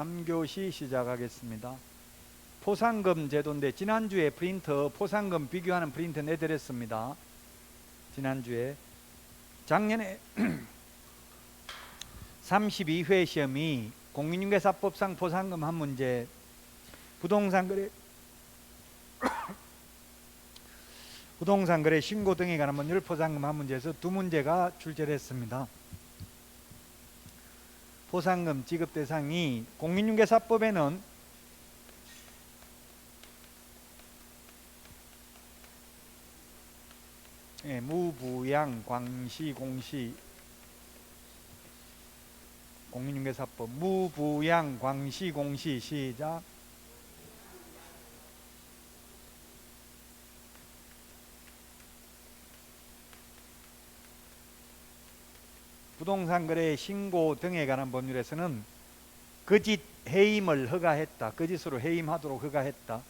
3교시 시작하겠습니다. 포상금 제도인데 지난주에 프린터 포상금 비교하는 프린터 내드렸습니다. 지난주에 작년에 32회 시험이 공인중개사법상 포상금 한 문제, 부동산거래 신고 등에 관한 법률 포상금 한 문제에서 두 문제가 출제됐습니다. 포상금 지급 대상이 공인중개사법에는 무부양, 광시, 공시, 공인중개사법 무부양, 광시, 공시 시작. 부동산 거래 신고 등에 관한 법률에서는 거짓 해임을 허가했다. 거짓으로 해임하도록 허가했다.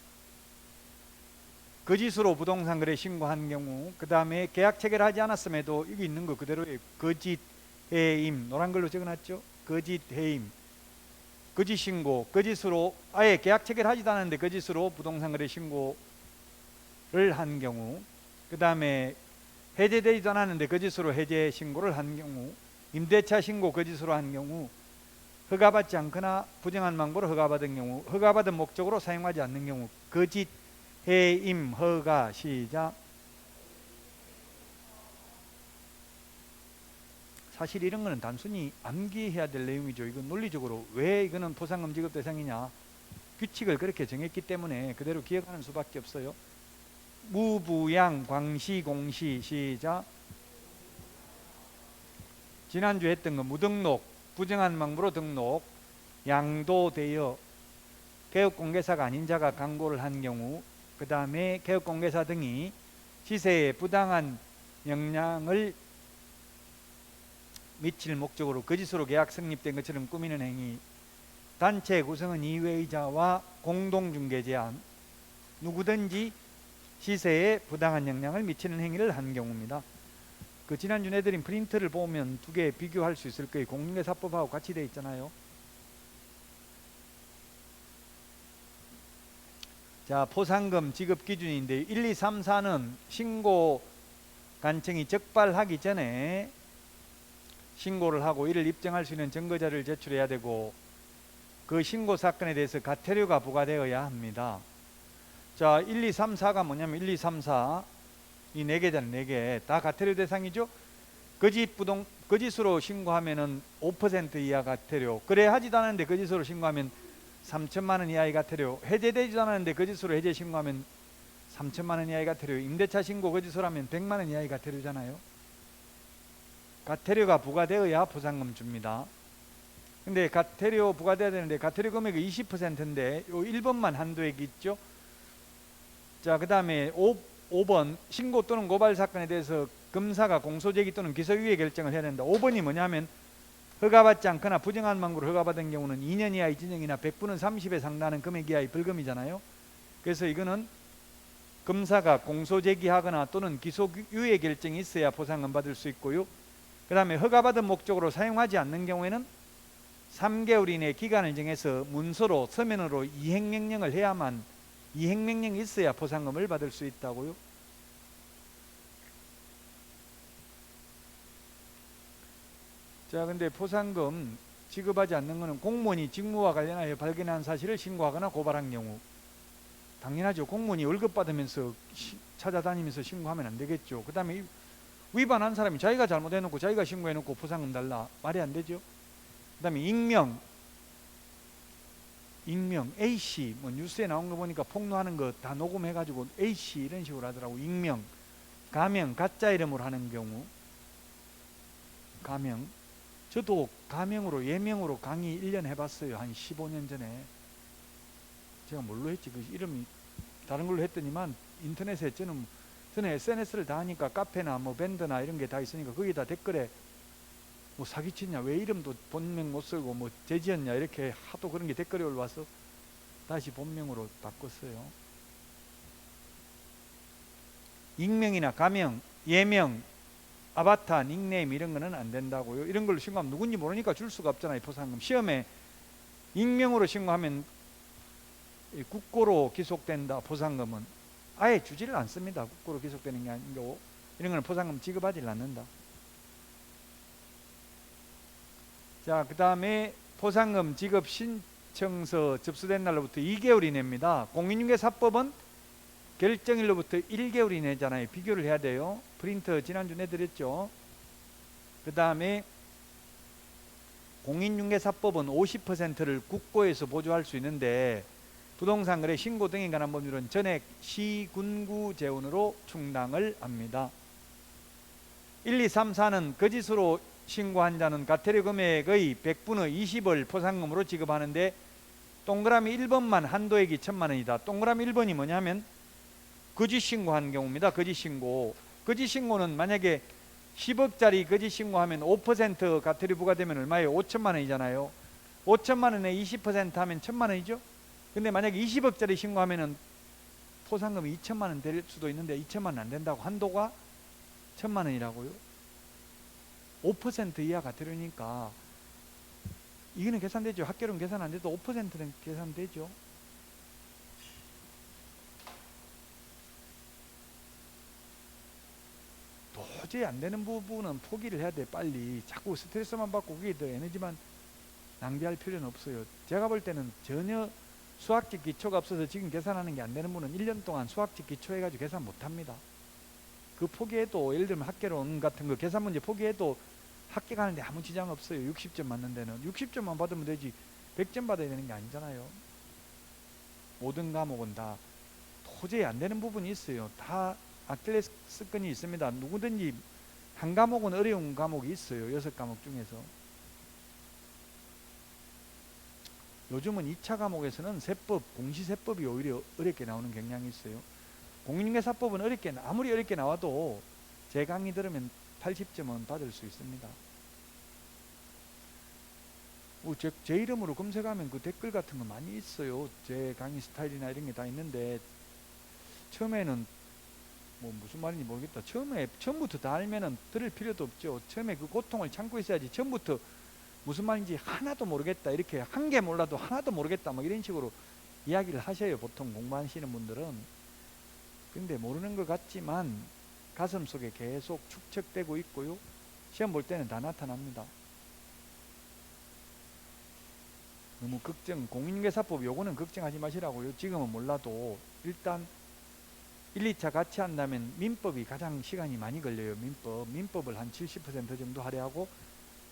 거짓으로 부동산 거래 신고한 경우, 그 다음에 계약 체결하지 않았음에도 여기 있는 거 그대로의 거짓 해임, 노란 걸로 적어놨죠. 거짓 해임, 거짓 신고, 거짓으로 아예 계약 체결하지도 않았는데 거짓으로 부동산 거래 신고를 한 경우, 그 다음에 해제되지도 않았는데 거짓으로 해제 신고를 한 경우, 임대차 신고 거짓으로 한 경우, 허가받지 않거나 부정한 방법으로 허가받은 경우, 허가받은 목적으로 사용하지 않는 경우, 거짓 해임 허가 시작. 사실 이런 거는 단순히 암기해야 될 내용이죠. 이건 논리적으로 왜 이거는 포상금 지급 대상이냐, 규칙을 그렇게 정했기 때문에 그대로 기억하는 수밖에 없어요. 무부양, 광시, 공시 시작. 지난주에 했던 거 무등록, 부정한 방법으로 등록, 양도되어 개업공개사가 아닌 자가 광고를 한 경우, 그 다음에 개업공개사 등이 시세에 부당한 영향을 미칠 목적으로 거짓으로 계약 성립된 것처럼 꾸미는 행위, 단체 구성원 이외의자와 공동중개 제한, 누구든지 시세에 부당한 영향을 미치는 행위를 한 경우입니다. 그 지난주 내드린 프린트를 보면 두 개 비교할 수 있을 거예요. 공인중개사법하고 같이 되어 있잖아요. 자, 포상금 지급 기준인데 1, 2, 3, 4는 신고 간청이 적발하기 전에 신고를 하고 이를 입증할 수 있는 증거자료를 제출해야 되고, 그 신고 사건에 대해서 과태료가 부과되어야 합니다. 자, 1, 2, 3, 4가 뭐냐면 1, 2, 3, 4 이 4개잖아요. 4개 다 과태료 대상이죠. 거짓으로 신고하면은 5% 이하 과태료, 거래하지도 않았는데 거짓으로 신고하면 3천만 원 이하의 과태료, 해제되지도 않았는데 거짓으로 해제 신고하면 3천만 원 이하의 과태료, 임대차 신고 거짓으로 하면 100만 원 이하의 과태료잖아요. 과태료가 부과되어야 포상금 줍니다. 근데 과태료 부과돼야 되는데 과태료 금액이 20%인데 요 1번만 한도액이 있죠. 자, 그 다음에 5번 신고 또는 고발 사건에 대해서 검사가 공소제기 또는 기소유예 결정을 해야 된다. 5번이 뭐냐면 허가받지 않거나 부정한 방법으로 허가받은 경우는 2년 이하의 징역이나 100분의 30에 상당하는 금액 이하의 벌금이잖아요. 그래서 이거는 검사가 공소제기하거나 또는 기소유예 결정이 있어야 포상금 받을 수 있고요. 그 다음에 허가받은 목적으로 사용하지 않는 경우에는 3개월 이내 기간을 정해서 문서로 서면으로 이행명령을 해야만, 이행명령이 있어야 포상금을 받을 수 있다고요. 자, 근데 포상금 지급하지 않는 것은 공무원이 직무와 관련하여 발견한 사실을 신고하거나 고발한 경우, 당연하죠. 공무원이 월급 받으면서 찾아다니면서 신고하면 안 되겠죠. 그 다음에 위반한 사람이 자기가 잘못해놓고 자기가 신고해놓고 포상금 달라, 말이 안 되죠. 그 다음에 익명 A씨, 뭐 뉴스에 나온 거 보니까 폭로하는 거 다 녹음해가지고 A씨 이런 식으로 하더라고. 익명, 가명, 가짜 이름으로 하는 경우, 가명. 저도 가명으로 예명으로 강의 1년 해봤어요. 한 15년 전에. 제가 뭘로 했지? 그 이름이 다른 걸로 했더니만 인터넷에 저는 SNS를 다 하니까 카페나 뭐 밴드나 이런 게 다 있으니까 거기다 댓글에 뭐 사기치냐, 왜 이름도 본명 못 쓰고 뭐 죄지었냐, 이렇게 하도 그런 게 댓글이 올라와서 다시 본명으로 바꿨어요. 익명이나 가명, 예명, 아바타, 닉네임 이런 거는 안 된다고요. 이런 걸로 신고하면 누군지 모르니까 줄 수가 없잖아요. 포상금 시험에 익명으로 신고하면 국고로 기속된다. 보상금은 아예 주지를 않습니다. 국고로 기속되는 게 아니고 이런 거는 보상금 지급하지 않는다. 자, 그 다음에 보상금 지급 신청서 접수된 날로부터 2개월 이내입니다. 공인중개사법은 결정일로부터 1개월 이내잖아요. 비교를 해야 돼요. 프린터 지난주 내드렸죠. 그 다음에 공인중개사법은 50%를 국고에서 보조할 수 있는데 부동산 거래 신고 등에 관한 법률은 전액 시군구 재원으로 충당을 합니다. 1, 2, 3, 4는 거짓으로 신고한 자는 과태료 금액의 100분의 20을 포상금으로 지급하는데 동그라미 1번만 한도액이 1,000만 원이다. 동그라미 1번이 뭐냐면 거짓 신고한 경우입니다. 거짓 신고. 거짓 신고는 만약에 10억짜리 거짓 신고하면 5% 과태료 부과되면 얼마예요? 5천만 원이잖아요. 5천만 원에 20% 하면 1,000만 원이죠. 근데 만약에 20억짜리 신고하면은 포상금이 2천만 원 될 수도 있는데 2천만 원 안 된다고. 한도가 1,000만 원이라고요. 5% 이하 과태료니까 이거는 계산되죠. 학교는 계산 안 돼도 5%는 계산되죠. 도저히 안 되는 부분은 포기를 해야 돼. 빨리. 자꾸 스트레스만 받고 그게 더 에너지만 낭비할 필요는 없어요. 제가 볼 때는 전혀 수학적 기초가 없어서 지금 계산하는 게 안 되는 분은 1년 동안 수학적 기초 해가지고 계산 못합니다. 그 포기해도 예를 들면 학개론 같은 거 계산 문제 포기해도 학교 가는데 아무 지장 없어요. 60점 맞는 데는 60점만 받으면 되지 100점 받아야 되는 게 아니잖아요. 모든 과목은 다 도저히 안 되는 부분이 있어요. 다 아킬레스건이 있습니다. 누구든지 한 과목은 어려운 과목이 있어요. 6과목 중에서. 요즘은 2차 과목에서는 세법, 공시세법이 오히려 어렵게 나오는 경향이 있어요. 공인중개사법은 아무리 어렵게 나와도 제 강의 들으면 80점은 받을 수 있습니다. 제 이름으로 검색하면 그 댓글 같은 거 많이 있어요. 제 강의 스타일이나 이런 게 다 있는데 처음에는 뭐 무슨 말인지 모르겠다. 처음부터 다 알면은 들을 필요도 없죠. 처음에 그 고통을 참고 있어야지. 처음부터 무슨 말인지 하나도 모르겠다. 이렇게 한 개 몰라도 하나도 모르겠다. 뭐 이런 식으로 이야기를 하셔요. 보통 공부하시는 분들은. 근데 모르는 것 같지만 가슴 속에 계속 축적되고 있고요. 시험 볼 때는 다 나타납니다. 너무 공인중개사법 요거는 걱정하지 마시라고요. 지금은 몰라도 일단 1, 2차 같이 한다면 민법이 가장 시간이 많이 걸려요. 민법을 한 70% 정도 하려 하고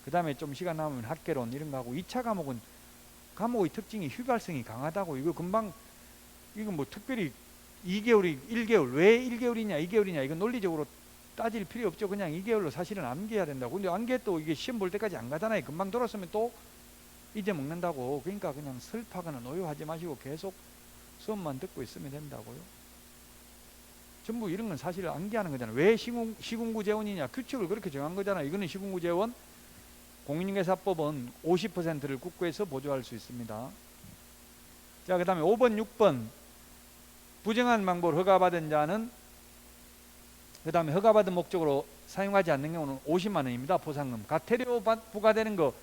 그 다음에 좀 시간 남으면 학개론 이런 거 하고 2차 과목의 특징이 휘발성이 강하다고. 이거 금방 이거 뭐 특별히 2개월이 1개월 왜 1개월이냐 2개월이냐 이건 논리적으로 따질 필요 없죠. 그냥 2개월로 사실은 암기해야 된다고. 근데 암기해도 이게 시험 볼 때까지 안 가잖아요. 금방 돌았으면 또 잊어먹는다고. 그러니까 그냥 슬퍼하거나 노여하지 마시고 계속 수업만 듣고 있으면 된다고요. 전부 이런 건 사실 암기하는 거잖아요. 왜 시군구 재원이냐 규칙을 그렇게 정한 거잖아요. 이거는 시군구 재원. 공인중개사법은 50%를 국고에서 보조할 수 있습니다. 자, 그 다음에 5번 6번 부정한 방법을 허가받은 자는 그 다음에 허가받은 목적으로 사용하지 않는 경우는 50만 원입니다. 보상금. 과태료 부과되는 거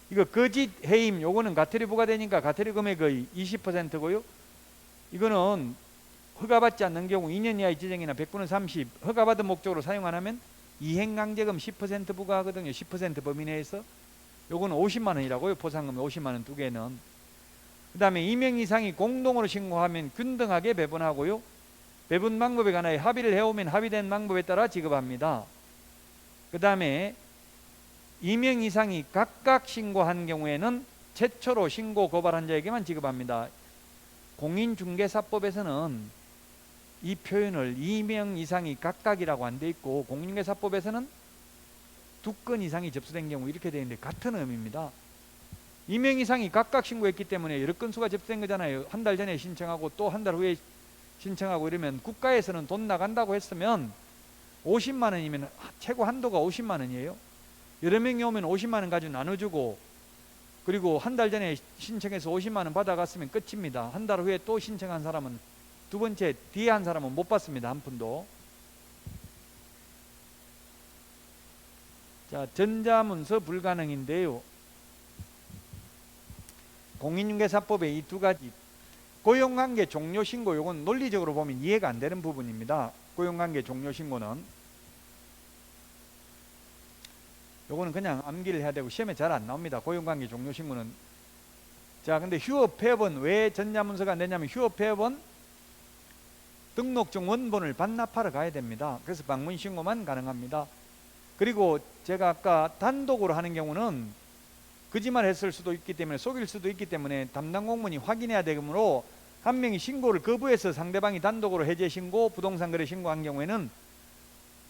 이거 거짓 해임 요거는 과태료 부과되니까 과태료 금액의 20%고요. 이거는 허가받지 않는 경우 2년 이하의 지정이나 100분의 30 허가받은 목적으로 사용 안 하면 이행강제금 10% 부과하거든요. 10% 범위 내에서. 요거는 50만 원이라고요. 보상금 50만 원 두 개는. 그 다음에 2명 이상이 공동으로 신고하면 균등하게 배분하고요. 배분 방법에 관하여 합의를 해오면 합의된 방법에 따라 지급합니다. 그 다음에 2명 이상이 각각 신고한 경우에는 최초로 신고 고발한 자에게만 지급합니다. 공인중개사법에서는 이 표현을 2명 이상이 각각이라고 안 돼 있고 공인중개사법에서는 2건 이상이 접수된 경우 이렇게 되어 있는데 같은 의미입니다. 2명 이상이 각각 신고했기 때문에 여러 건수가 접수된 거잖아요. 한 달 전에 신청하고 또 한 달 후에 신청하고 이러면 국가에서는 돈 나간다고 했으면 50만 원이면 최고 한도가 50만 원이에요. 여러 명이 오면 50만 원 가지고 나눠주고 그리고 한 달 전에 신청해서 50만 원 받아갔으면 끝입니다. 한 달 후에 또 신청한 사람은 두 번째 뒤에 한 사람은 못 받습니다. 한 푼도. 자, 전자문서 불가능인데요. 공인중개사법의 이 두 가지 고용관계 종료신고, 요건 논리적으로 보면 이해가 안 되는 부분입니다. 고용관계 종료신고는 요거는 그냥 암기를 해야 되고 시험에 잘 안 나옵니다. 고용관계 종료신고는. 자, 근데 휴업폐업은 왜 전자문서가 안 되냐면 휴업폐업은 등록증 원본을 반납하러 가야 됩니다. 그래서 방문신고만 가능합니다. 그리고 제가 아까 단독으로 하는 경우는 거짓말 했을 수도 있기 때문에, 속일 수도 있기 때문에 담당 공무원이 확인해야 되므로 한 명이 신고를 거부해서 상대방이 단독으로 해제 신고, 부동산 거래 신고한 경우에는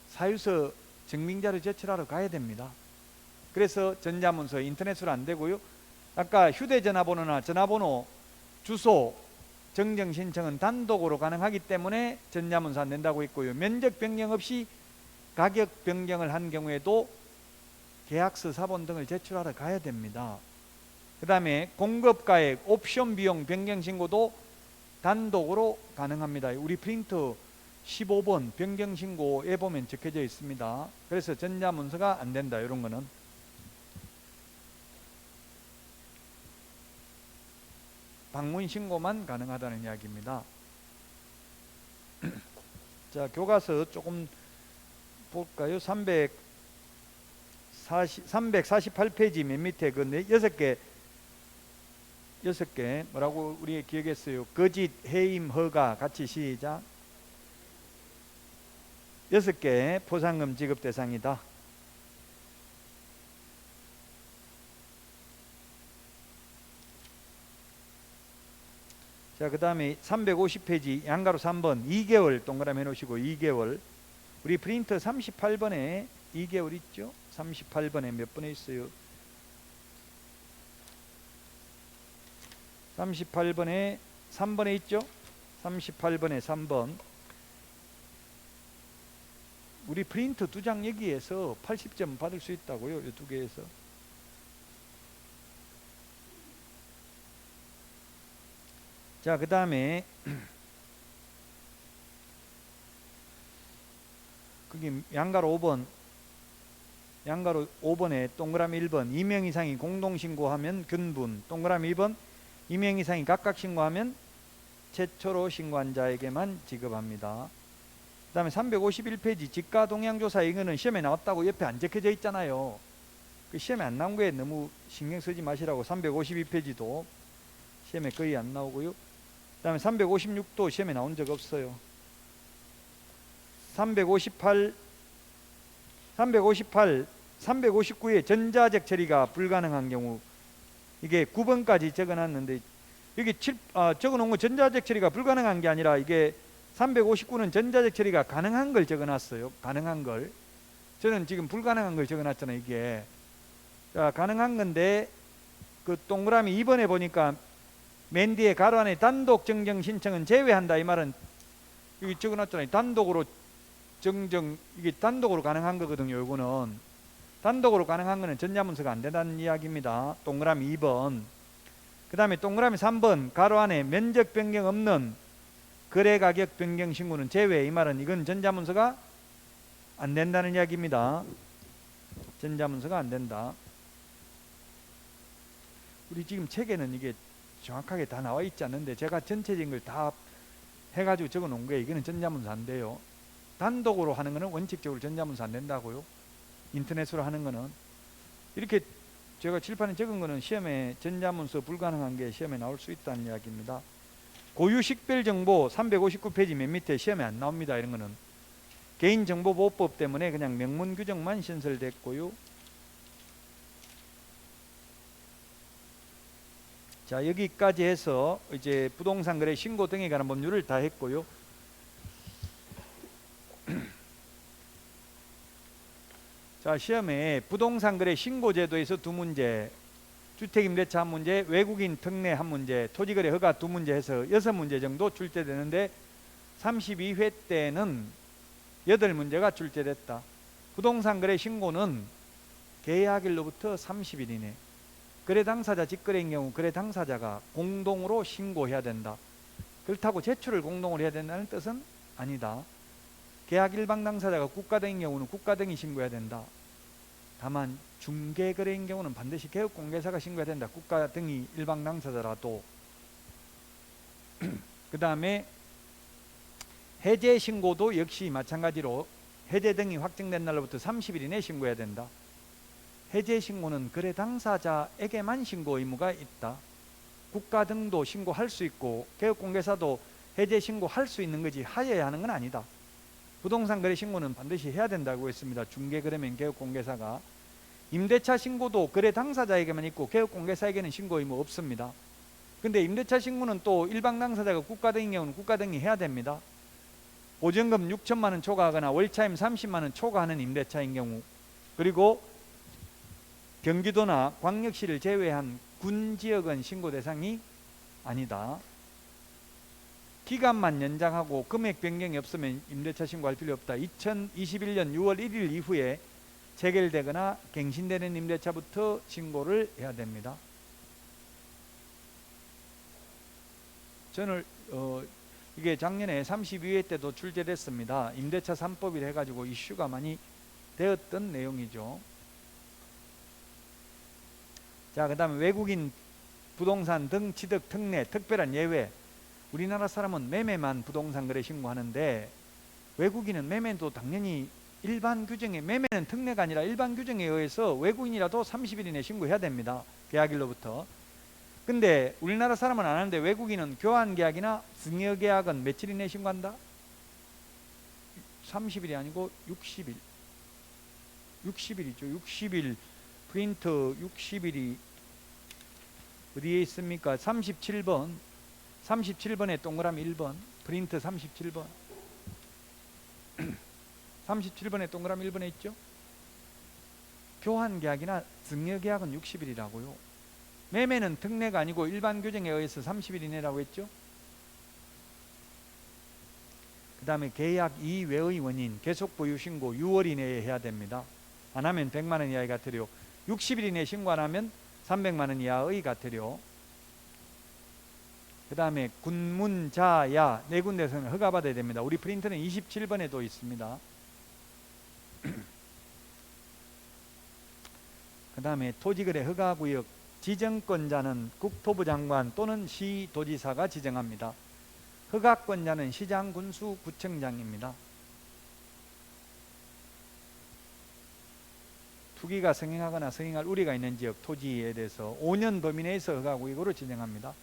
사유서 증빙자료 제출하러 가야 됩니다. 그래서 전자문서 인터넷으로 안 되고요. 아까 휴대전화번호나 전화번호, 주소, 정정 신청은 단독으로 가능하기 때문에 전자문서 안 된다고 했고요. 면적 변경 없이 가격 변경을 한 경우에도 계약서 사본 등을 제출하러 가야 됩니다. 그 다음에 공급가액, 옵션 비용 변경 신고도 단독으로 가능합니다. 우리 프린터 15번 변경 신고에 보면 적혀져 있습니다. 그래서 전자문서가 안 된다. 이런 거는. 방문 신고만 가능하다는 이야기입니다. 자, 교과서 조금 볼까요? 348페이지 맨 밑에 그 6개 뭐라고 우리 기억했어요? 거짓, 해임, 허가 같이 시작. 6개 포상금 지급 대상이다. 자, 그 다음에 350페이지 양가로 3번 2개월 동그라미 해놓으시고 2개월. 우리 프린터 38번에 2개월 있죠? 38번에 몇 번에 있어요? 38번에 3번에 있죠? 38번에 3번. 우리 프린터 2장 여기에서 80점 받을 수 있다고요. 이 2개에서. 자, 그 다음에 거기 양가로 5번, 양가로 5번에 동그라미 1번 2명 이상이 공동신고하면 근분, 동그라미 2번 2명 이상이 각각 신고하면 최초로 신고한 자에게만 지급합니다. 그 다음에 351페이지 지가동향조사, 이거는 시험에 나왔다고 옆에 안 적혀져 있잖아요. 그 시험에 안 나온 거에 너무 신경 쓰지 마시라고. 352페이지도 시험에 거의 안 나오고요. 그 다음에 356도 시험에 나온 적 없어요. 358, 359에 전자적 처리가 불가능한 경우, 이게 9번까지 적어놨는데 여기 적어놓은 거 전자적 처리가 불가능한 게 아니라 이게 359는 전자적 처리가 가능한 걸 적어놨어요. 가능한 걸. 저는 지금 불가능한 걸 적어놨잖아요. 이게. 자, 가능한 건데 그 동그라미 2번에 보니까 맨 뒤에 가로 안에 단독 정정 신청은 제외한다, 이 말은 여기 적어놨잖아요. 단독으로 정정, 이게 단독으로 가능한 거거든요. 이거는 단독으로 가능한 거는 전자문서가 안 된다는 이야기입니다. 동그라미 2번. 그 다음에 동그라미 3번 가로 안에 면적 변경 없는 거래 가격 변경 신고는 제외, 이 말은 이건 전자문서가 안 된다는 이야기입니다. 전자문서가 안 된다. 우리 지금 책에는 이게 정확하게 다 나와 있지 않는데 제가 전체적인 걸 다 해가지고 적어 놓은 거예요. 이거는 전자문서 안 돼요. 단독으로 하는 거는 원칙적으로 전자문서 안 된다고요. 인터넷으로 하는 거는. 이렇게 제가 칠판에 적은 거는 시험에 전자문서 불가능한 게 시험에 나올 수 있다는 이야기입니다. 고유식별정보 359페이지 맨 밑에 시험에 안 나옵니다. 이런 거는 개인정보보호법 때문에 그냥 명문 규정만 신설됐고요. 자, 여기까지 해서 이제 부동산 거래 신고 등에 관한 법률을 다 했고요. 자, 시험에 부동산 거래 신고제도에서 2문제, 주택임대차 1문제, 외국인 특례 1문제, 토지거래 허가 2문제 해서 6문제 정도 출제되는데 32회 때는 8문제가 출제됐다. 부동산 거래 신고는 계약일로부터 30일 이내. 거래 당사자 직거래인 경우 거래 당사자가 공동으로 신고해야 된다. 그렇다고 제출을 공동으로 해야 된다는 뜻은 아니다. 계약 일방 당사자가 국가 등인 경우는 국가 등이 신고해야 된다. 다만 중개거래인 경우는 반드시 개업공개사가 신고해야 된다. 국가 등이 일방 당사자라도. 그 다음에 해제 신고도 역시 마찬가지로 해제 등이 확정된 날로부터 30일 이내 신고해야 된다. 해제 신고는 거래 당사자에게만 신고 의무가 있다. 국가 등도 신고할 수 있고 개업공개사도 해제 신고할 수 있는 거지 하여야 하는 건 아니다. 부동산 거래 신고는 반드시 해야 된다고 했습니다. 중개거래면 개업공개사가. 임대차 신고도 거래 당사자에게만 있고 개업공개사에게는 신고 의무 없습니다. 근데 임대차 신고는 또 일방 당사자가 국가 등인 경우는 국가 등이 해야 됩니다. 보증금 6천만 원 초과하거나 월차임 30만 원 초과하는 임대차인 경우, 그리고 경기도나 광역시를 제외한 군지역은 신고 대상이 아니다. 기간만 연장하고 금액 변경이 없으면 임대차 신고할 필요 없다. 2021년 6월 1일 이후에 체결되거나 갱신되는 임대차부터 신고를 해야 됩니다. 저는 이게 작년에 32회 때도 출제됐습니다. 임대차 3법이라 해가지고 이슈가 많이 되었던 내용이죠. 자, 그 다음에 외국인 부동산 등 취득 특례 특별한 예외. 우리나라 사람은 매매만 부동산 거래 신고하는데 외국인은 매매도 당연히 일반 규정에, 매매는 특례가 아니라 일반 규정에 의해서 외국인이라도 30일 이내 신고해야 됩니다. 계약일로부터. 근데 우리나라 사람은 안 하는데 외국인은 교환계약이나 증여계약은 며칠 이내 신고한다? 30일이 아니고 60일. 60일이죠. 60일. 프린트 60일이 어디에 있습니까? 37번. 37번에 동그라미 1번. 프린트 37번. 37번에 동그라미 1번에 있죠? 교환계약이나 증여계약은 60일이라고요. 매매는 특례가 아니고 일반 규정에 의해서 30일 이내라고 했죠? 그 다음에 계약 이외의 원인, 계속 보유 신고 6월 이내에 해야 됩니다. 안 하면 100만 원 이하의 과태료, 60일 이내에 신고 안 하면 300만 원 이하의 과태료. 그 다음에 군문자야 네 군데에서는 허가받아야 됩니다. 우리 프린트는 27번에도 있습니다. 그 다음에 토지거래 허가구역 지정권자는 국토부 장관 또는 시도지사가 지정합니다. 허가권자는 시장, 군수, 구청장입니다. 투기가 성행하거나 성행할 우려가 있는 지역 토지에 대해서 5년 범위 내에서 허가구역으로 지정합니다.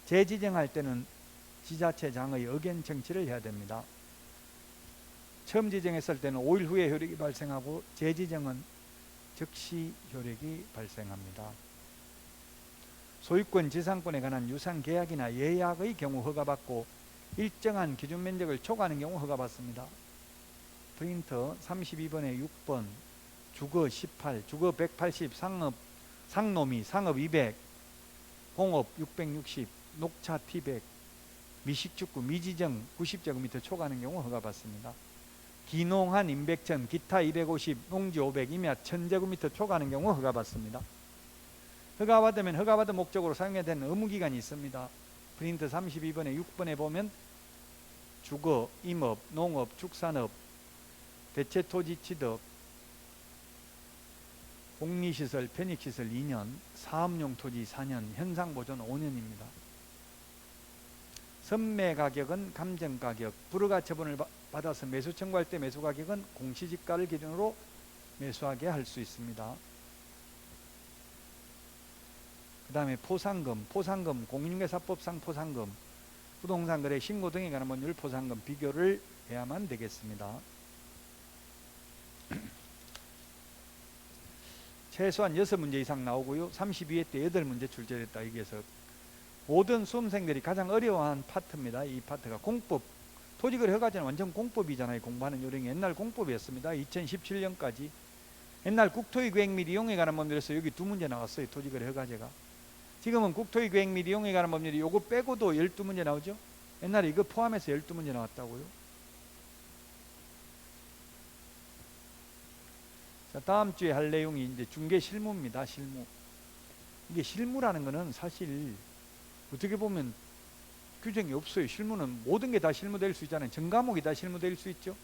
재지정할 때는 지자체장의 의견 청취를 해야 됩니다. 처음 지정했을 때는 5일 후에 효력이 발생하고 재지정은 즉시 효력이 발생합니다. 소유권, 지상권에 관한 유상 계약이나 예약의 경우 허가받고 일정한 기준 면적을 초과하는 경우 허가받습니다. 프린터 32번에 6번, 주거 18, 주거 180, 상노미, 상업 200, 공업 660, 녹차 T100, 미식축구, 미지정 90제곱미터 초과하는 경우 허가받습니다. 기농한 임백천, 기타 250, 농지 500, 임야 1000제곱미터 초과하는 경우 허가받습니다. 허가받으면 허가받은 목적으로 사용해야 되는 의무기간이 있습니다. 프린트 32번에 6번에 보면 주거, 임업, 농업, 축산업, 대체토지 취득, 공리시설, 편익시설 2년, 사업용 토지 4년, 현상보존 5년입니다. 선매가격은 감정가격, 불허가 처분을 받아서 매수 청구할 때 매수가격은 공시지가를 기준으로 매수하게 할 수 있습니다. 그 다음에 포상금, 공인중개사법상 포상금, 부동산 거래 신고 등에 관한 법률 포상금 비교를 해야만 되겠습니다. 최소한 6문제 이상 나오고요. 32회 때 8문제 출제됐다. 여기에서 모든 수험생들이 가장 어려워하는 파트입니다. 이 파트가 공법, 토지거래 허가제는 완전 공법이잖아요. 공부하는 요령이 옛날 공법이었습니다. 2017년까지 옛날 국토의 계획 및 이용에 관한 법률에서 여기 2문제 나왔어요. 토지거래 허가제가. 지금은 국토의 계획 및 이용에 관한 법률이 요거 빼고도 12문제 나오죠. 옛날에 이거 포함해서 12문제 나왔다고요. 자, 다음 주에 할 내용이 이제 중개 실무입니다. 실무. 이게 실무라는 거는 사실 어떻게 보면 규정이 없어요. 실무는 모든 게 다 실무될 수 있잖아요. 전 과목이 다 실무될 수 있죠.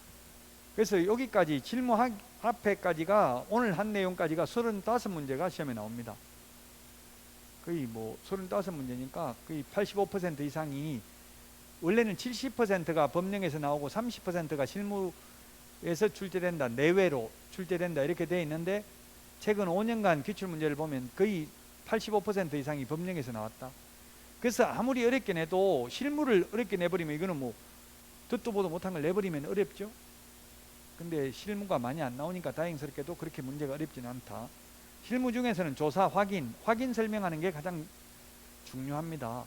그래서 여기까지 질문 앞에까지가 오늘 한 내용까지가 35문제가 시험에 나옵니다. 거의 뭐 35문제니까 거의 85% 이상이, 원래는 70%가 법령에서 나오고 30%가 실무에서 출제된다, 내외로 출제된다 이렇게 되어 있는데, 최근 5년간 기출문제를 보면 거의 85% 이상이 법령에서 나왔다. 그래서 아무리 어렵게 내도 실무를 어렵게 내버리면 이거는 뭐 듣도 보도 못한 걸 내버리면 어렵죠. 근데 실무가 많이 안 나오니까 다행스럽게도 그렇게 문제가 어렵지는 않다. 실무 중에서는 조사, 확인 설명하는 게 가장 중요합니다.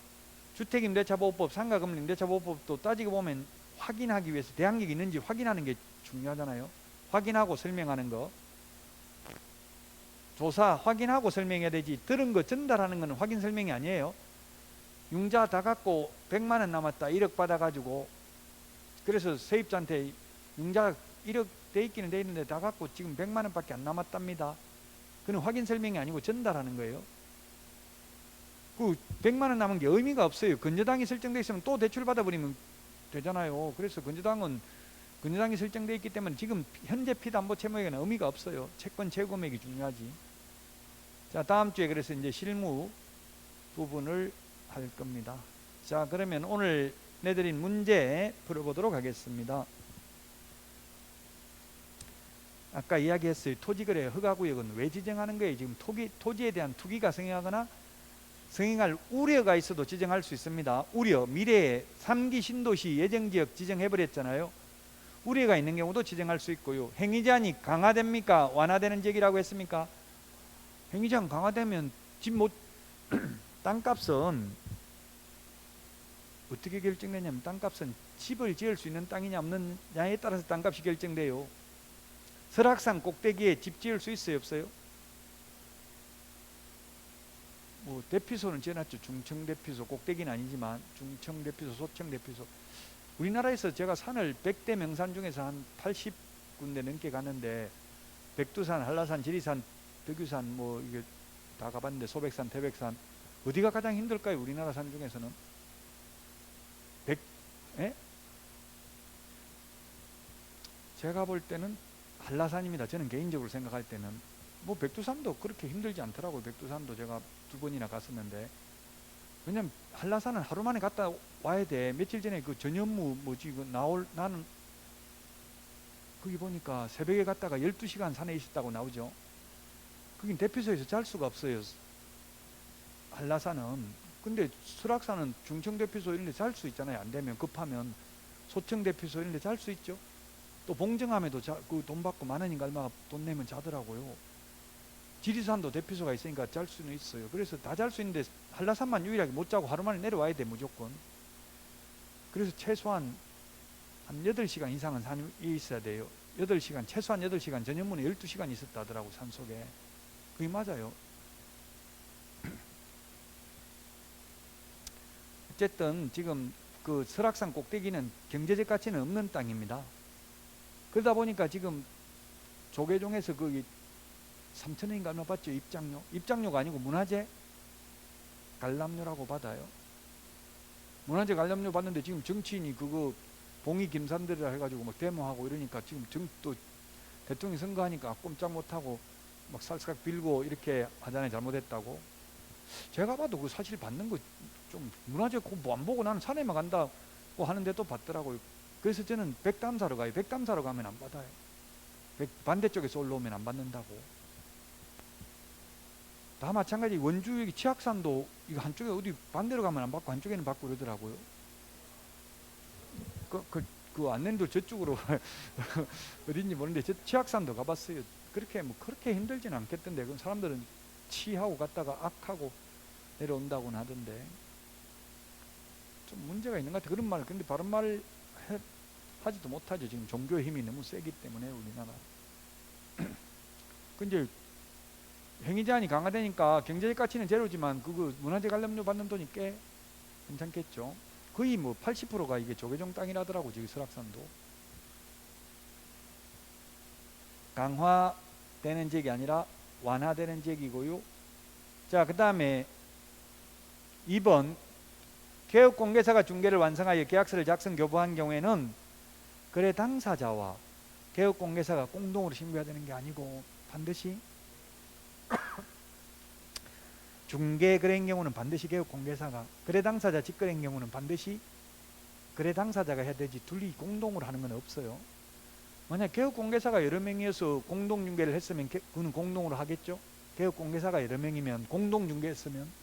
주택임대차보호법, 상가금융임대차보호법도 따지고 보면 확인하기 위해서 대항력이 있는지 확인하는 게 중요하잖아요. 확인하고 설명하는 거. 조사, 확인하고 설명해야 되지, 들은 거 전달하는 거는 확인 설명이 아니에요. 융자 다 갖고 100만 원 남았다 1억 받아가지고, 그래서 세입자한테 융자 1억 돼 있기는 돼 있는데 다 갖고 지금 100만 원밖에 안 남았답니다. 그건 확인 설명이 아니고 전달하는 거예요. 그 100만 원 남은 게 의미가 없어요. 건저당이 설정돼 있으면 또 대출 받아버리면 되잖아요. 그래서 건저당이 설정돼 있기 때문에 지금 현재 피담보 채무액에는 의미가 없어요. 채권 최고 금액이 중요하지. 자, 다음 주에 그래서 이제 실무 부분을 할 겁니다. 자, 그러면 오늘 내드린 문제 풀어보도록 하겠습니다. 아까 이야기했어요. 토지거래 허가구역은 왜 지정하는 거예요? 지금 토지에 대한 투기가 성행하거나 성행할 우려가 있어도 지정할 수 있습니다. 우려, 미래에 3기 신도시 예정지역 지정해버렸잖아요. 우려가 있는 경우도 지정할 수 있고요. 행위제한이 강화됩니까? 완화되는 지역이라고 했습니까? 행위제한 강화되면 집 못 땅값은 어떻게 결정되냐면, 땅값은 집을 지을 수 있는 땅이냐 없느냐에 따라서 땅값이 결정돼요. 설악산 꼭대기에 집 지을 수 있어요, 없어요? 뭐 대피소는 지어놨죠. 중청대피소, 꼭대기는 아니지만 중청대피소, 소청대피소. 우리나라에서 제가 산을 100대 명산 중에서 한 80군데 넘게 갔는데, 백두산, 한라산, 지리산, 덕유산 뭐 이게 다 가봤는데, 소백산, 태백산, 어디가 가장 힘들까요? 우리나라 산 중에서는? 예? 제가 볼 때는 한라산입니다. 저는 개인적으로 생각할 때는. 뭐 백두산도 그렇게 힘들지 않더라고요. 백두산도 제가 2번이나 갔었는데, 왜냐면 한라산은 하루 만에 갔다 와야 돼. 며칠 전에 그 전현무 뭐지 그 나는 거기 보니까 새벽에 갔다가 12시간 산에 있었다고 나오죠. 거긴 대피소에서 잘 수가 없어요, 한라산은. 근데 설악산은 중청대피소 이런 데 잘 수 있잖아요. 안 되면 급하면 소청대피소 이런 데 잘 수 있죠. 또 봉정암에도 그 돈 받고 10,000원인가 얼마 돈 내면 자더라고요. 지리산도 대피소가 있으니까 잘 수는 있어요. 그래서 다 잘 수 있는데 한라산만 유일하게 못 자고 하루 만에 내려와야 돼, 무조건. 그래서 최소한 한 8시간 이상은 산에 있어야 돼요. 8시간, 최소한 8시간, 전현무는 12시간 있었다 하더라고, 산속에. 그게 맞아요. 어쨌든 지금 그 설악산 꼭대기는 경제적 가치는 없는 땅입니다. 그러다 보니까 지금 조계종에서 거기 3,000원인가 얼마 받죠? 입장료가 아니고 문화재 관람료라고 받아요. 문화재 관람료 받는데 지금 정치인이 그거 봉이 김산들이라 해가지고 막 데모하고 이러니까 지금 또 대통령 선거하니까 꼼짝 못하고 막 살짝 빌고 이렇게 하잖아요. 잘못했다고. 제가 봐도 그 사실 받는 거 좀, 문화재 뭐 안 보고 나는 산에만 간다고 하는데 또 받더라고요. 그래서 저는 백담사로 가요. 백담사로 가면 안 받아요. 반대쪽에서 올라오면 안 받는다고. 다 마찬가지. 원주 여기 치악산도 이거 한쪽에 어디 반대로 가면 안 받고 한쪽에는 받고 그러더라고요. 그 안내도 저쪽으로 어딘지 모르는데 저 치악산도 가봤어요. 그렇게 힘들지는 않겠던데, 그럼 사람들은 치하고 갔다가 악하고 내려온다고는 하던데, 좀 문제가 있는 것 같아. 그런 말, 근데 바른 말 하지도 못하죠. 지금 종교의 힘이 너무 세기 때문에 우리나라. 근데 행위제한이 강화되니까 경제적 가치는 제로지만 그거 문화재 관람료 받는 돈이 꽤 괜찮겠죠. 거의 뭐 80%가 이게 조계종 땅이라더라고, 저기 설악산도. 강화되는 지역이 아니라 완화되는 지역이고요. 자, 그 다음에 2번, 개업공개사가 중개를 완성하여 계약서를 작성 교부한 경우에는 거래 당사자와 개업공개사가 공동으로 신고해야 되는 게 아니고 반드시 중개거래인 경우는 반드시 개업공개사가, 거래 당사자 직거래인 경우는 반드시 거래 당사자가 해야 되지 둘이 공동으로 하는 건 없어요. 만약 개업공개사가 여러 명이어서 공동중개를 했으면 그는 공동으로 하겠죠. 개업공개사가 여러 명이면 공동중개했으면.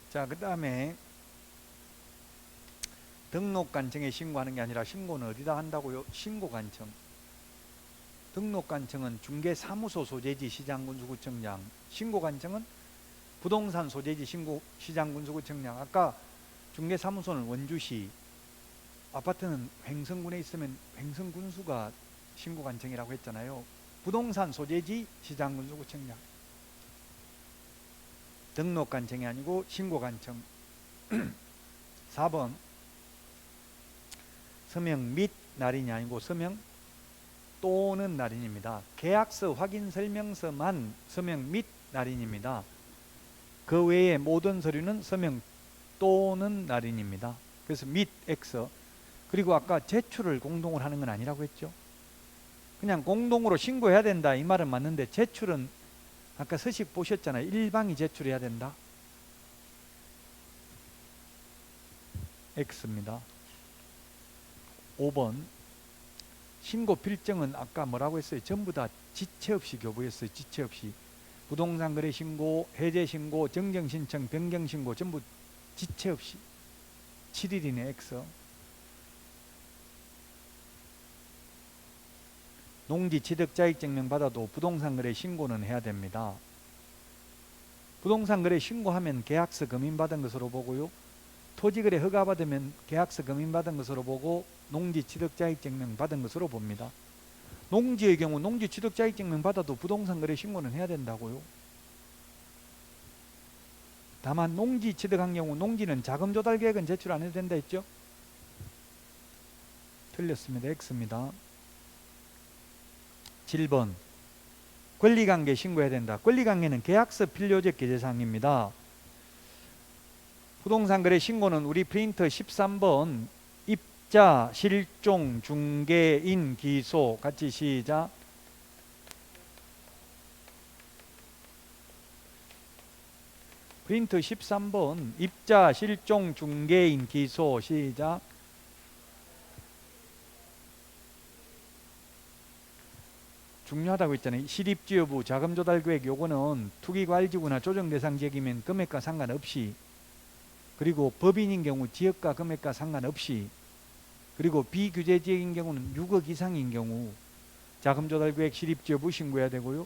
자, 그 다음에 등록관청에 신고하는 게 아니라 신고는 어디다 한다고요? 신고관청. 등록관청은 중개사무소 소재지 시장군수구청장, 신고관청은 부동산 소재지 시장군수구청장. 아까 중개사무소는 원주시, 아파트는 횡성군에 있으면 횡성군수가 신고관청이라고 했잖아요. 부동산 소재지 시장군수구청장. 등록관청이 아니고 신고관청. 4번 서명 및 날인이 아니고 서명 또는 날인입니다. 계약서 확인 설명서만 서명 및 날인입니다. 그 외에 모든 서류는 서명 또는 날인입니다. 그래서 및 X. 그리고 아까 제출을 공동으로 하는 건 아니라고 했죠. 그냥 공동으로 신고해야 된다 이 말은 맞는데 제출은 아까 서식 보셨잖아요. 일방이 제출해야 된다. X입니다. 5번 신고 필정은 아까 뭐라고 했어요? 전부 다 지체 없이 교부했어요. 지체 없이. 부동산 거래 신고, 해제 신고, 정정 신청, 변경 신고 전부 지체 없이. 7일이네 X. 농지 취득 자격증명 받아도 부동산 거래 신고는 해야 됩니다. 부동산 거래 신고하면 계약서 검인받은 것으로 보고요. 토지 거래 허가 받으면 계약서 검인받은 것으로 보고 농지 취득 자격증명 받은 것으로 봅니다. 농지의 경우 농지 취득 자격증명 받아도 부동산 거래 신고는 해야 된다고요. 다만 농지 취득한 경우 농지는 자금 조달 계획은 제출 안 해도 된다 했죠? 틀렸습니다. X입니다. 7번 권리관계 신고해야 된다. 권리관계는 계약서 필요적 기재사항입니다. 부동산 거래 신고는 우리 프린터 13번 입자, 실종, 중개인, 기소 같이 시작. 프린터 13번 입자, 실종, 중개인, 기소 시작. 중요하다고 했잖아요. 실입지 여부, 자금조달계획 요거는 투기과일지구나 조정대상지역이면 금액과 상관없이, 그리고 법인인 경우 지역과 금액과 상관없이, 그리고 비규제지역인 경우는 6억 이상인 경우 자금조달계획 실입지 여부 신고해야 되고요.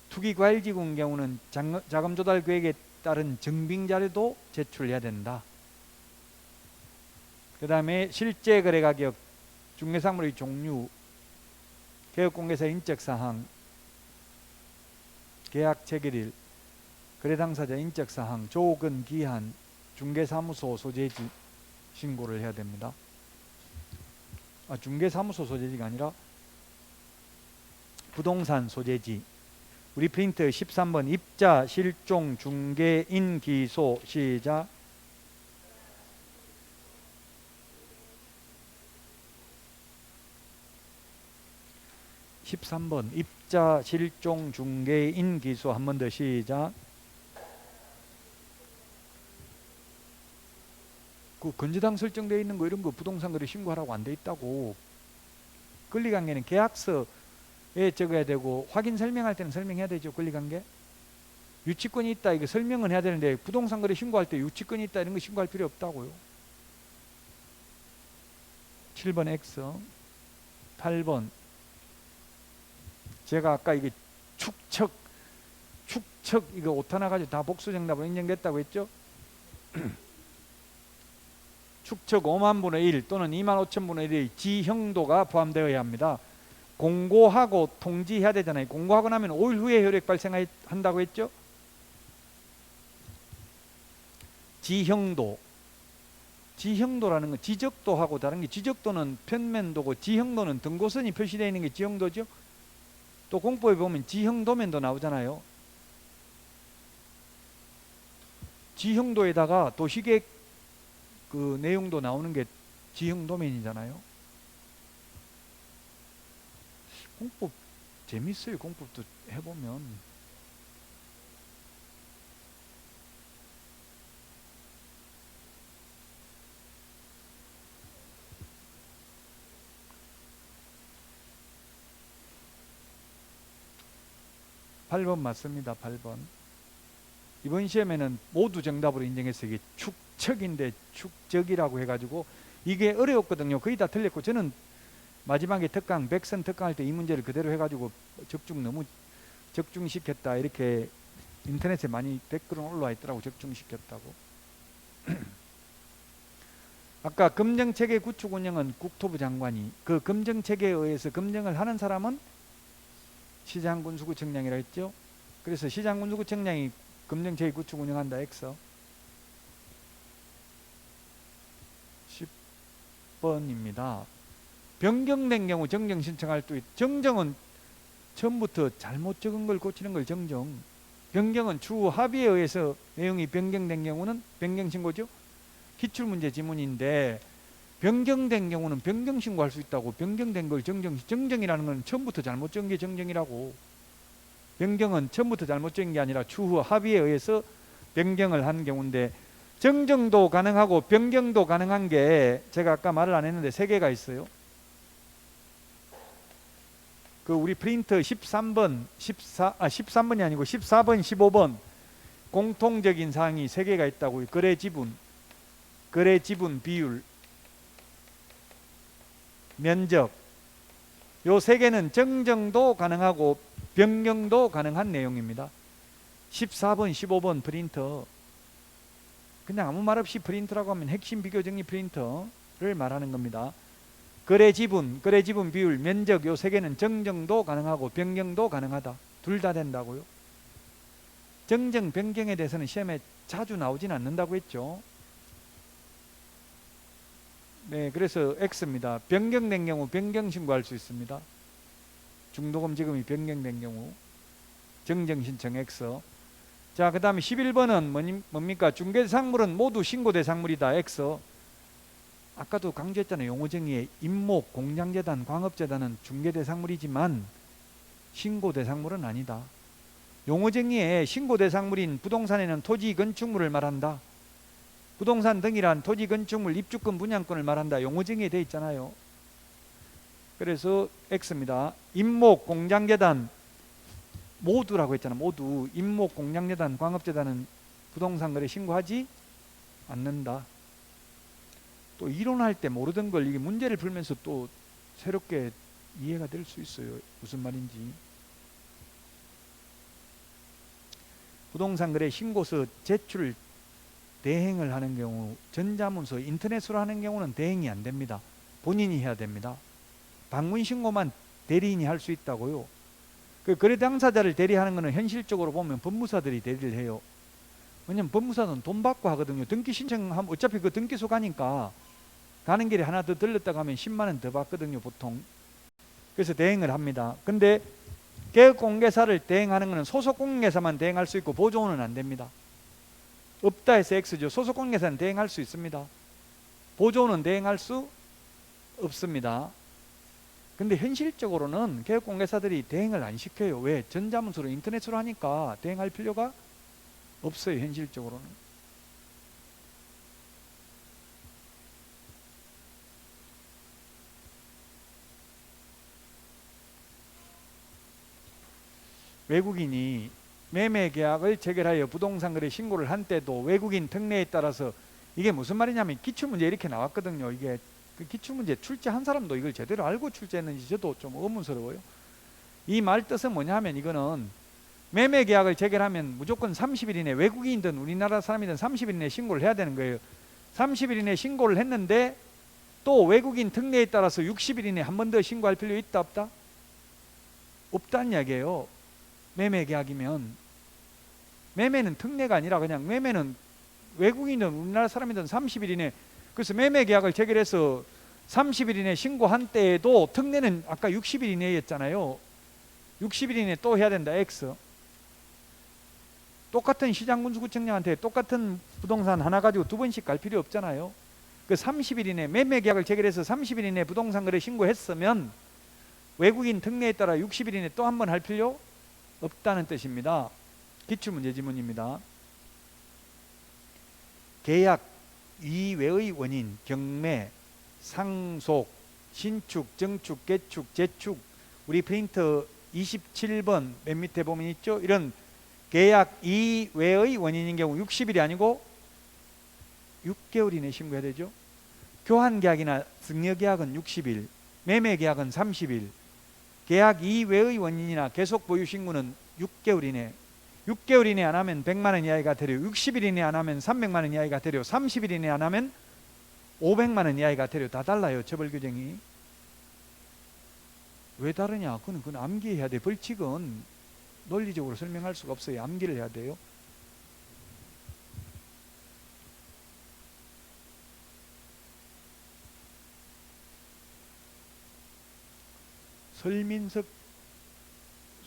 투기과일지구인 경우는 자금조달계획에 따른 증빙자료도 제출해야 된다. 그 다음에 실제 거래가격, 중개사물의 종류, 개업공개사 인적사항, 계약 체결일, 거래당사자 인적사항, 조건, 기한, 중개사무소 소재지 신고를 해야 됩니다. 중개사무소 소재지가 아니라 부동산 소재지. 우리 프린터 13번 입자, 실종, 중개인, 기소 시작. (13번) 입자, 실종, 중개인, 기소. 한 번 더 시작. 그 건재당 설정되어 있는 거 이런 거 부동산 거래 신고하라고 안 돼 있다고. 권리관계는 계약서에 적어야 되고 확인 설명할 때는 설명해야 되죠. 권리관계. 유치권이 있다 이거 설명은 해야 되는데 부동산 거래 신고할 때 유치권이 있다 이런 거 신고할 필요 없다고요. 7번 X. 8번 제가 아까 이게 축척 이거 오타나 가지고 다 복수 정답으로 인정됐다고 했죠? 축척 5만 분의 1 또는 2만 5천 분의 1의 지형도가 포함되어야 합니다. 공고하고 통지해야 되잖아요. 공고하고 나면 5일 후에 효력 발생한다고 했죠? 지형도라는 건 지적도하고 다른 게, 지적도는 편면도고 지형도는 등고선이 표시되어 있는 게 지형도죠. 또 공법에 보면 지형도면도 나오잖아요. 지형도에다가 도시계획 그 내용도 나오는 게 지형도면이잖아요. 공법 재밌어요. 공법도 해보면. (8번) 맞습니다. (8번) 이번 시험에는 모두 정답으로 인정해서 이게 축척인데 축적이라고 해가지고 이게 어려웠거든요. 거의 다 틀렸고, 저는 마지막에 특강, 백선 특강할 때 이 문제를 그대로 해가지고 너무 적중시켰다 이렇게 인터넷에 많이 댓글은 올라와 있더라고. 적중시켰다고. 아까 검정체계 구축 운영은 국토부 장관이, 그 검정체계에 의해서 검정을 하는 사람은 시장군수구청장이라 했죠. 그래서 시장군수구청장이 검정체계 구축 운영한다. X. 10번입니다. 변경된 경우 정정 신청할 때, 정정은 처음부터 잘못 적은 걸 고치는 걸 정정. 변경은 추후 합의에 의해서 내용이 변경된 경우는 변경 신고죠. 기출문제 지문인데 변경된 경우는 변경 신고할 수 있다고. 변경된 걸 정정이라는 건 처음부터 잘못 적은 게 정정이라고. 변경은 처음부터 잘못 적은 게 아니라 추후 합의에 의해서 변경을 한 경우인데, 정정도 가능하고 변경도 가능한 게 제가 아까 말을 안 했는데 3개가 있어요. 그 우리 프린터 13번, 13번이 아니고 14번, 15번 공통적인 사항이 3개가 있다고요. 거래 지분 비율, 면적. 요 3개는 정정도 가능하고 변경도 가능한 내용입니다. 14번, 15번 프린터, 그냥 아무 말 없이 프린터라고 하면 핵심 비교 정리 프린터를 말하는 겁니다. 거래 지분 비율, 면적, 요 3개는 정정도 가능하고 변경도 가능하다. 둘 다 된다고요. 정정, 변경에 대해서는 시험에 자주 나오진 않는다고 했죠. 네, 그래서 X입니다. 변경된 경우 변경 신고할 수 있습니다. 중도금 지급이 변경된 경우 정정 신청 X. 자, 그 다음에 11번은 뭡니까? 중개대상물은 모두 신고대상물이다. X. 아까도 강조했잖아요. 용어정의에 임목, 공장재단, 광업재단은 중개대상물이지만 신고대상물은 아니다. 용어정의에 신고대상물인 부동산에는 토지 건축물을 말한다. 부동산 등이란 토지 건축물 입주권 분양권을 말한다. 용어정의에 되어 있잖아요. 그래서 X입니다. 임목, 공장재단 모두라고 했잖아. 모두. 임목, 공장재단, 광업재단은 부동산 거래 신고하지 않는다. 또 이론할 때 모르던 걸 이게 문제를 풀면서 또 새롭게 이해가 될 수 있어요. 무슨 말인지. 부동산 거래 신고서 제출 대행을 하는 경우, 전자문서 인터넷으로 하는 경우는 대행이 안 됩니다. 본인이 해야 됩니다. 방문 신고만 대리인이 할 수 있다고요. 그 거래 당사자를 대리하는 것은 현실적으로 보면 법무사들이 대리를 해요. 왜냐면 법무사는 돈 받고 하거든요. 등기 신청하면 어차피 그 등기소 가니까 가는 길에 하나 더 들렀다가 하면 10만 원 더 받거든요, 보통. 그래서 대행을 합니다. 근데 개업공개사를 대행하는 것은 소속공개사만 대행할 수 있고 보조원은 안 됩니다. 없다 해서 X죠. 소속공개사는 대행할 수 있습니다. 보조원은 대행할 수 없습니다. 근데 현실적으로는 개업공개사들이 대행을 안 시켜요. 왜? 전자문서로 인터넷으로 하니까 대행할 필요가 없어요. 현실적으로는. 외국인이 매매계약을 체결하여 부동산 거래 신고를 한 때도 외국인 특례에 따라서, 이게 무슨 말이냐면 기출문제 이렇게 나왔거든요. 이게 그 기출문제 출제한 사람도 이걸 제대로 알고 출제했는지 저도 좀 의문스러워요. 이 말 뜻은 뭐냐면, 이거는 매매계약을 체결하면 무조건 30일 이내, 외국인이든 우리나라 사람이든 30일 이내 신고를 해야 되는 거예요. 30일 이내 신고를 했는데 또 외국인 특례에 따라서 60일 이내 한 번 더 신고할 필요 있다 없다? 없다는 이야기예요. 매매계약이면. 매매는 특례가 아니라 그냥 매매는 외국인이든 우리나라 사람이든 30일 이내, 그래서 매매계약을 체결해서 30일 이내 신고한 때에도 특례는 아까 60일 이내였잖아요. 60일 이내 또 해야 된다. X. 똑같은 시장군수구청장한테 똑같은 부동산 하나 가지고 두 번씩 갈 필요 없잖아요. 그 30일 이내 매매 계약을 체결해서 30일 이내 부동산 거래 신고했으면 외국인 특례에 따라 60일 이내 또 한 번 할 필요 없다는 뜻입니다. 기출문제 지문입니다. 계약 이외의 원인, 경매, 상속, 신축, 정축, 개축, 재축, 우리 프린터 27번 맨 밑에 보면 있죠. 이런 계약 이외의 원인인 경우 60일이 아니고 6개월 이내 신고해야 되죠. 교환계약이나 승여계약은 60일, 매매계약은 30일, 계약 이외의 원인이나 계속보유 신고는 6개월 이내. 6개월 이내 안 하면 100만 원 이하의 과태료, 60일 이내 안 하면 300만 원 이하의 과태료, 30일 이내 안 하면 500만 원 이하의 과태료. 다 달라요, 처벌 규정이. 왜 다르냐? 그건 암기해야 돼. 벌칙은 논리적으로 설명할 수가 없어요. 암기를 해야 돼요. 설민석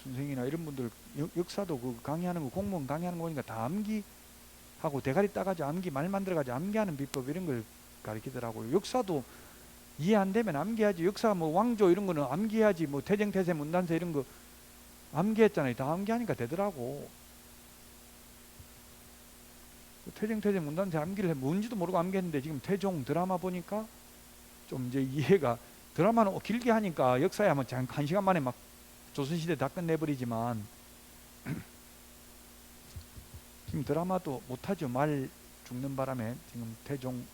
선생이나 이런 분들 역사도 그 강의하는 거, 공무원 강의하는 거 보니까 다 암기하고 대가리 따가지고 암기 말 만들어가지고 암기하는 비법 이런 걸 가르치더라고요. 역사도 이해 안 되면 암기하지. 역사 뭐 왕조 이런 거는 암기해야지. 뭐 태정태세 문단세 이런 거 암기했잖아요. 다 암기하니까 되더라고. 태정태세 문단세 암기를 해 뭔지도 모르고 암기했는데 지금 태종 드라마 보니까 좀 이제 이해가, 드라마는 길게 하니까 역사에 하면 한 시간 만에 막 조선시대 다 끝내버리지만 지금 드라마도 못하죠. 말 죽는 바람에 지금 태종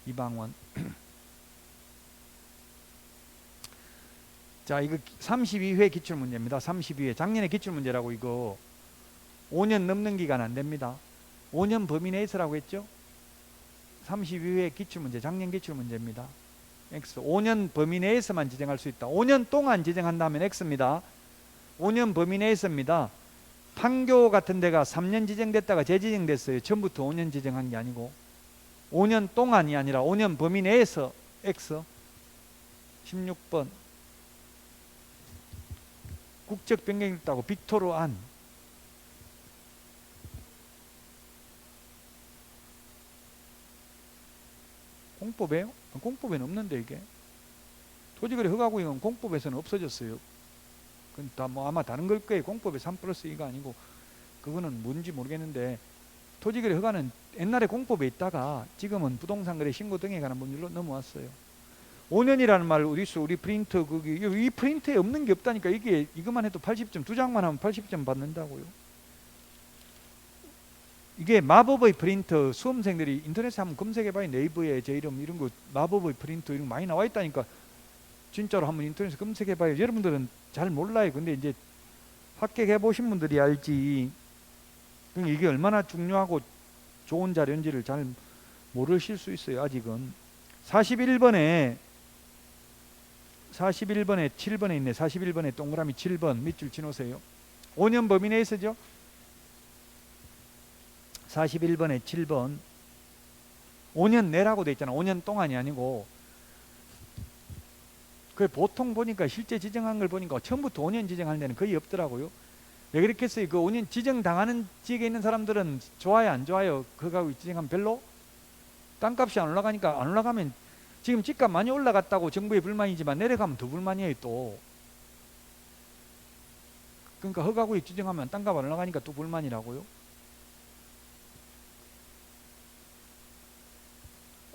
이방원. 자, 이거 32회 기출문제입니다. 32회 작년에 기출문제라고. 이거 5년 넘는 기간 안 됩니다. 5년 범위 내에서라고 했죠. 32회 기출문제, 작년 기출문제입니다. X. 5년 범위 내에서만 지정할 수 있다. 5년 동안 지정한다면 X입니다. 5년 범위 내에서입니다. 판교 같은 데가 3년 지정됐다가 재지정됐어요. 처음부터 5년 지정한 게 아니고 5년 동안이 아니라 5년 범위 내에서 X. 16번 국적 변경했다고 빅토르 안. 공법에요? 공법에는 없는데 이게. 토지거래 허가구역은 공법에서는 없어졌어요. 그건 다 뭐 아마 다른 걸 거예요. 공법에 3+2가 아니고 그거는 뭔지 모르겠는데 토지거래 허가는 옛날에 공법에 있다가 지금은 부동산거래 신고 등에 관한 법률로 넘어왔어요. 5년이라는 말 어디서 우리 프린터 거기 이 프린터에 없는 게 없다니까. 이게 이것만 해도 80점, 두 장만 하면 80점 받는다고요. 이게 마법의 프린터, 수험생들이 인터넷에 한번 검색해봐요. 네이버에 제 이름 이런 거 마법의 프린터 이런 거 많이 나와 있다니까. 진짜로 한번 인터넷에 검색해봐요. 여러분들은 잘 몰라요. 근데 이제 합격해 보신 분들이 알지. 이게 얼마나 중요하고 좋은 자료인지를 잘 모르실 수 있어요. 아직은. 41번에 7번에 있네. 41번에 동그라미 7번 밑줄 치놓으세요. 5년 범위 내에서죠. 41번에 7번 5년 내라고 돼 있잖아. 5년 동안이 아니고. 그 보통 보니까 실제 지정한 걸 보니까 처음부터 5년 지정하는 데는 거의 없더라고요. 왜 그렇게 했어요? 그 5년 지정당하는 지역에 있는 사람들은 좋아요 안 좋아요? 그거 지정하면 별로? 땅값이 안 올라가니까. 안 올라가면 지금 집값 많이 올라갔다고 정부의 불만이지만 내려가면 더 불만이에요 또. 그러니까 허가구역 지정하면 땅값 안 올라가니까 또 불만이라고요.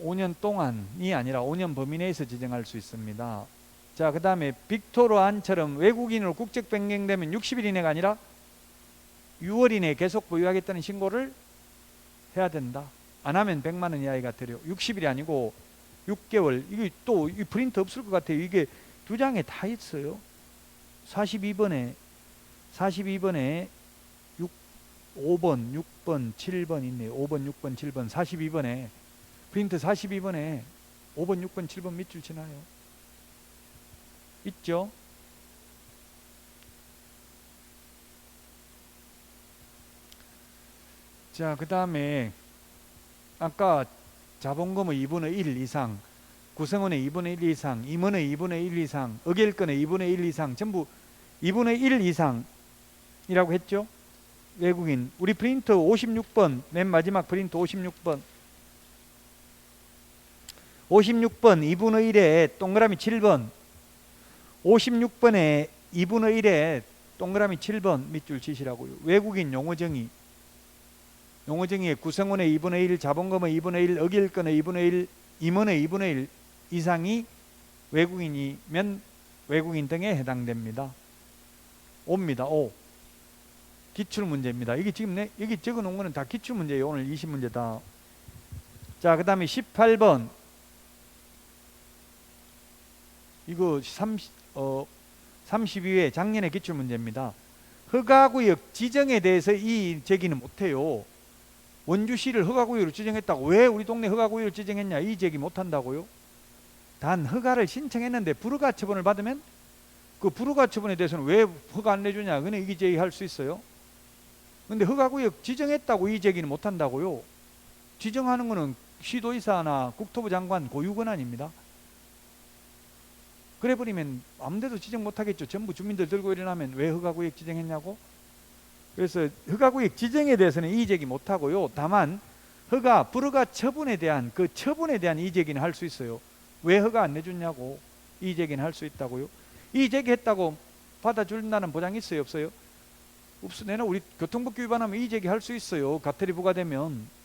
5년 동안이 아니라 5년 범위 내에서 지정할 수 있습니다. 자, 그 다음에 빅토르 안처럼 외국인으로 국적 변경되면 60일 이내가 아니라 6월 이내에 계속 보유하겠다는 신고를 해야 된다. 안 하면 100만 원 이하의 과태료. 60일이 아니고 6개월. 이게 또 이 프린트 없을 것 같아요. 이게 두 장에 다 있어요. 42번에 5번, 6번, 7번 있네요. 5번, 6번, 7번, 42번에 프린트 42번에 5번, 6번, 7번 밑줄 치나요? 있죠? 자, 그 다음에 아까 자본금의 2분의 1 이상, 구성원의 2분의 1 이상, 임원의 2분의 1 이상, 의결권의 2분의 1 이상 전부 2분의 1 이상이라고 했죠. 외국인. 우리 프린터 56번, 맨 마지막 프린터 56번. 56번 2분의 1에 동그라미 7번. 56번에 2분의 1에 동그라미 7번 밑줄 치시라고요. 외국인 용어정의. 용어정의의 구성원의 2분의 1, 자본금의 2분의 1, 어길건의 2분의 1, 임원의 2분의 1 이상이 외국인이면 외국인 등에 해당됩니다. 5입니다. 5. 기출문제입니다. 이게 지금 여기 적어 놓은 거는 다 기출문제예요. 오늘 20문제 다. 자, 그 다음에 18번. 이거 32회 작년의 기출문제입니다. 허가구역 지정에 대해서 이 제기는 못해요. 원주시를 허가구역으로 지정했다고 왜 우리 동네 허가구역을 지정했냐, 이 제기 못한다고요. 단 허가를 신청했는데 불허가 처분을 받으면 그 불허가 처분에 대해서는 왜 허가 안 내주냐, 그냥 이 제기할 수 있어요. 근데 허가구역 지정했다고 이 제기는 못한다고요. 지정하는 거는 시도의사나 국토부 장관 고유권한입니다. 그래버리면 아무데도 지정 못하겠죠. 전부 주민들 들고 일어나면 왜 허가구역 지정했냐고. 그래서 허가구역 지정에 대해서는 이의제기 못하고요. 다만 허가, 불허가 처분에 대한 그 처분에 대한 이의제기는 할 수 있어요. 왜 허가 안 내줬냐고 이의제기는 할 수 있다고요. 이의제기했다고 받아준다는 보장이 있어요, 없어요? 없어. 내가 우리 교통법규 위반하면 이의제기 할 수 있어요. 가태료 부과되면.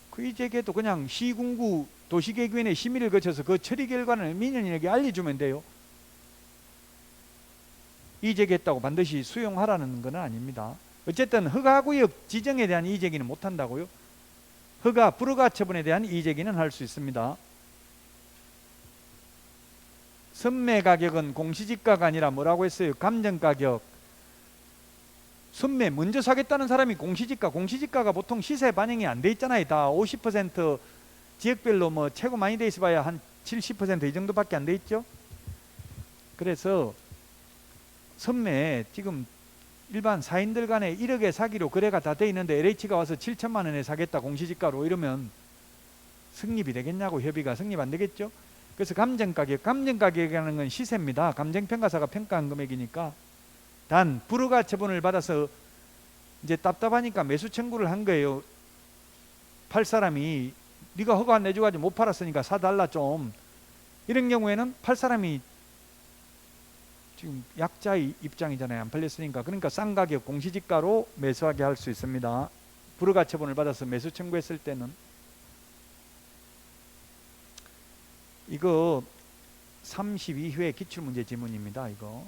그 이의제기해도 그냥 시군구 도시계획위원회 심의를 거쳐서 그 처리 결과는 민원인에게 알려주면 돼요. 이의제기했다고 반드시 수용하라는 건 아닙니다. 어쨌든 허가구역 지정에 대한 이의제기는 못한다고요. 허가, 불허가 처분에 대한 이의제기는 할 수 있습니다. 선매가격은 공시지가가 아니라 뭐라고 했어요? 감정가격. 선매 먼저 사겠다는 사람이 공시지가가 보통 시세 반영이 안 돼 있잖아요. 다 50% 지역별로 뭐 최고 많이 돼 있어 봐야 한 70% 이 정도밖에 안 돼 있죠. 그래서 선매 지금 일반 사인들 간에 1억에 사기로 거래가 다 돼 있는데 LH가 와서 7천만 원에 사겠다 공시지가로 이러면 성립이 되겠냐고. 협의가 성립 안 되겠죠. 그래서 감정가격이라는 건 시세입니다. 감정평가사가 평가한 금액이니까. 단 불허가 처분을 받아서 이제 답답하니까 매수 청구를 한 거예요. 팔 사람이 네가 허가 안 내줘가지고 못 팔았으니까 사달라 좀. 이런 경우에는 팔 사람이 지금 약자의 입장이잖아요. 안 팔렸으니까. 그러니까 싼 가격 공시지가로 매수하게 할 수 있습니다. 불허가 처분을 받아서 매수 청구했을 때는. 이거 32회 기출문제 지문입니다. 이거.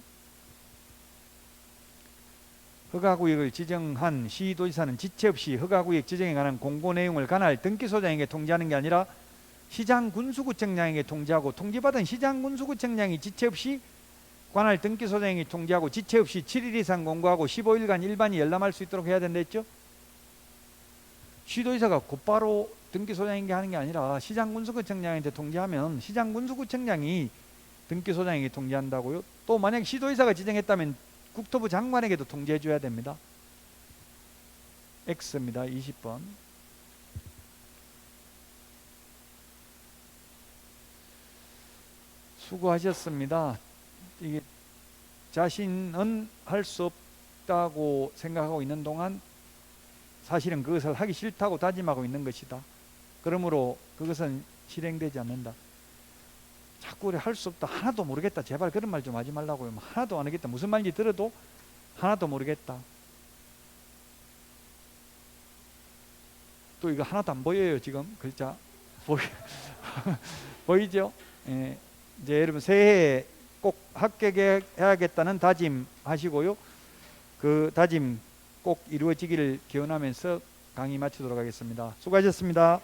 허가구역을 지정한 시도지사는 지체 없이 허가구역 지정에 관한 공고 내용을 관할 등기소장에게 통지하는 게 아니라 시장군수구청장에게 통지하고, 통지받은 시장군수구청장이 지체 없이 관할 등기소장에게 통지하고, 지체 없이 7일 이상 공고하고 15일간 일반이 열람할 수 있도록 해야 된다 했죠. 시도지사가 곧바로 등기소장에게 하는 게 아니라 시장군수구청장한테 통지하면 시장군수구청장이 등기소장에게 통지한다고요. 또 만약 시도지사가 지정했다면 국토부 장관에게도 통지해 줘야 됩니다. X입니다. 20번. 수고하셨습니다. 이게 자신은 할 수 없다고 생각하고 있는 동안 사실은 그것을 하기 싫다고 다짐하고 있는 것이다. 그러므로 그것은 실행되지 않는다. 자꾸 할 수 없다, 하나도 모르겠다, 제발 그런 말 좀 하지 말라고요. 하나도 안 하겠다, 무슨 말인지 들어도 하나도 모르겠다. 또 이거 하나도 안 보여요. 지금 글자 보이죠? 예. 이제 여러분 새해에 꼭 합격해야겠다는 다짐 하시고요. 그 다짐 꼭 이루어지기를 기원하면서 강의 마치도록 하겠습니다. 수고하셨습니다.